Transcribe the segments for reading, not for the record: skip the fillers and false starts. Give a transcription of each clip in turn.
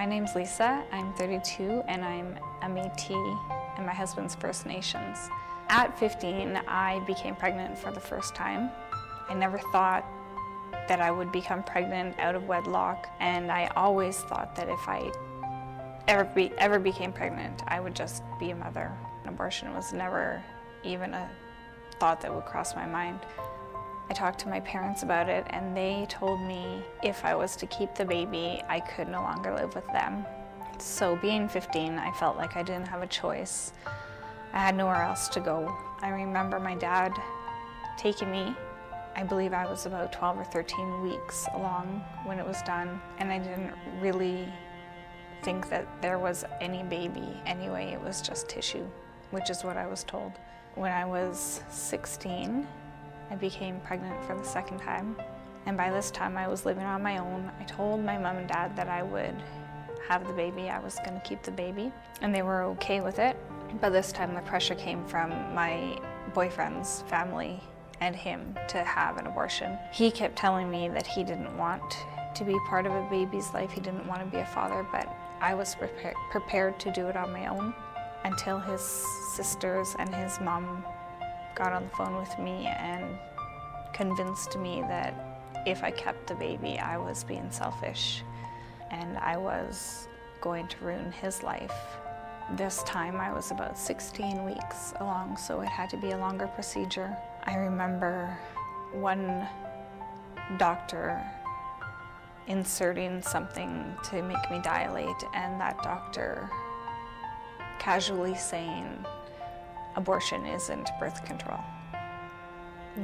My name's Lisa, I'm 32, and I'm a Metis and my husband's First Nations. At 15, I became pregnant for the first time. I never thought that I would become pregnant out of wedlock, and I always thought that if I ever became pregnant, I would just be a mother. Abortion was never even a thought that would cross my mind. I talked to my parents about it, and they told me if I was to keep the baby, I could no longer live with them. So being 15, I felt like I didn't have a choice. I had nowhere else to go. I remember my dad taking me. I believe I was about 12 or 13 weeks along when it was done, and I didn't really think that there was any baby anyway. It was just tissue, which is what I was told. When I was 16, I became pregnant for the second time, and by this time I was living on my own. I told my mom and dad that I would have the baby, I was going to keep the baby, and they were okay with it. But this time the pressure came from my boyfriend's family and him to have an abortion. He kept telling me that he didn't want to be part of a baby's life, he didn't want to be a father, but I was prepared to do it on my own until his sisters and his mom got on the phone with me and convinced me that if I kept the baby, I was being selfish and I was going to ruin his life. This time I was about 16 weeks along, so it had to be a longer procedure. I remember one doctor inserting something to make me dilate, and that doctor casually saying, abortion isn't birth control.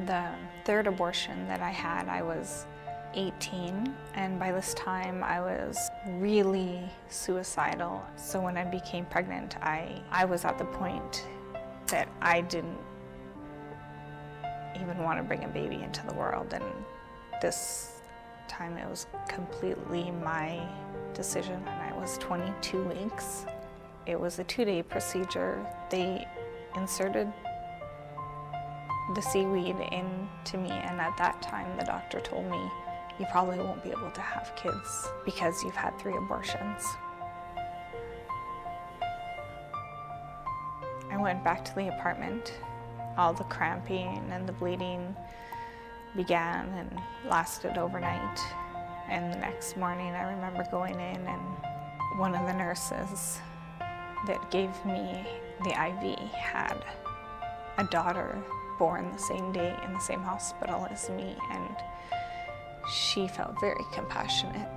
The third abortion that I had, I was 18, and by this time I was really suicidal. So when I became pregnant, I was at the point that I didn't even want to bring a baby into the world, and this time it was completely my decision, and I was 22 weeks. It was a 2-day procedure. They inserted the seaweed into me, and at that time the doctor told me, you probably won't be able to have kids because you've had 3 abortions. I went back to the apartment. All the cramping and the bleeding began and lasted overnight. And the next morning I remember going in, and one of the nurses that gave me the IV had a daughter born the same day in the same hospital as me, and she felt very compassionate.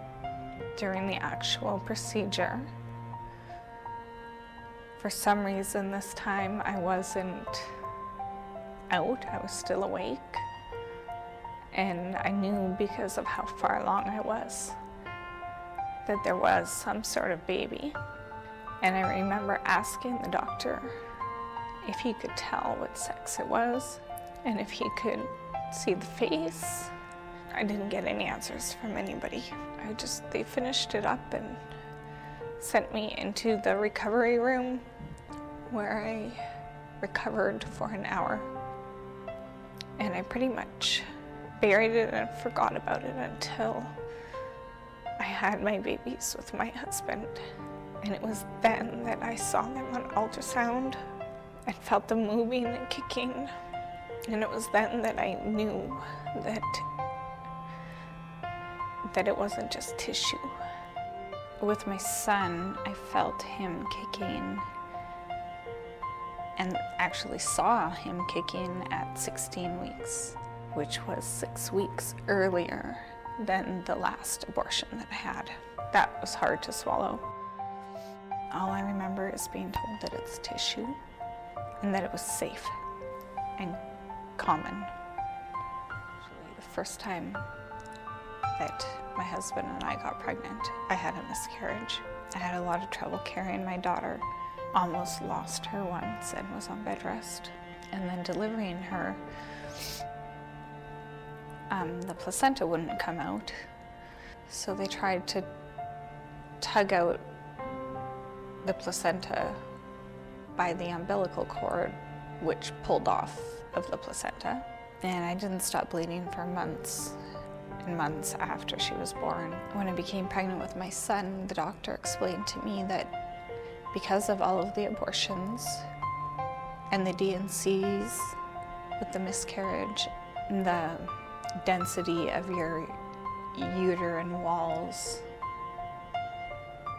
During the actual procedure, for some reason this time I wasn't out, I was still awake, and I knew because of how far along I was that there was some sort of baby. And I remember asking the doctor if he could tell what sex it was and if he could see the face. I didn't get any answers from anybody. They finished it up and sent me into the recovery room where I recovered for an hour. And I pretty much buried it and forgot about it until I had my babies with my husband. And it was then that I saw them on ultrasound and felt them moving and kicking. And it was then that I knew that it wasn't just tissue. With my son, I felt him kicking and actually saw him kicking at 16 weeks, which was 6 weeks earlier than the last abortion that I had. That was hard to swallow. All I remember is being told that it's tissue and that it was safe and common. Actually, the first time that my husband and I got pregnant, I had a miscarriage. I had a lot of trouble carrying my daughter, almost lost her once and was on bed rest. And then delivering her, the placenta wouldn't come out, so they tried to tug out the placenta by the umbilical cord, which pulled off of the placenta. And I didn't stop bleeding for months. and months after she was born. When I became pregnant with my son, the doctor explained to me that because of all of the abortions and the D&Cs with the miscarriage, the density of your uterine walls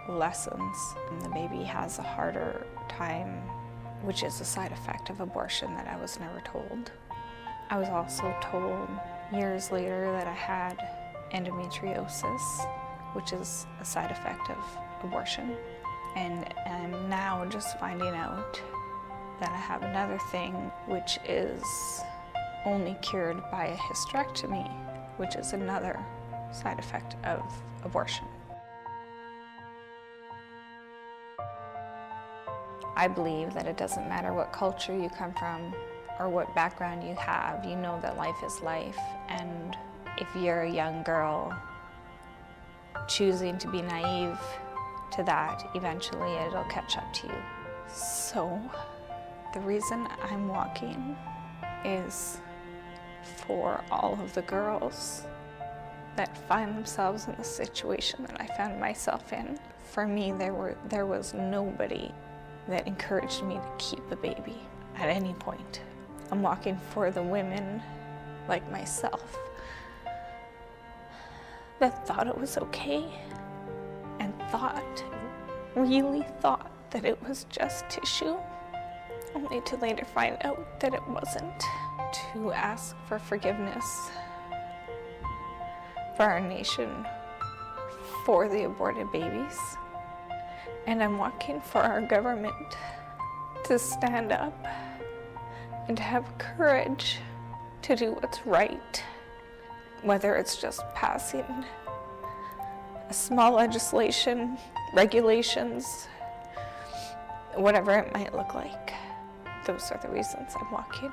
lessens, and the baby has a harder time, which is a side effect of abortion that I was never told. I was also told years later that I had endometriosis, which is a side effect of abortion. And I'm now just finding out that I have another thing, which is only cured by a hysterectomy, which is another side effect of abortion. I believe that it doesn't matter what culture you come from or what background you have, you know that life is life. And if you're a young girl choosing to be naive to that, eventually it'll catch up to you. So the reason I'm walking is for all of the girls that find themselves in the situation that I found myself in. For me, there was nobody that encouraged me to keep a baby at any point. I'm walking for the women like myself that thought it was okay and really thought that it was just tissue, only to later find out that it wasn't. To ask for forgiveness for our nation, for the aborted babies. And I'm walking for our government to stand up and to have courage to do what's right, whether it's just passing a small legislation, regulations, whatever it might look like. Those are the reasons I'm walking.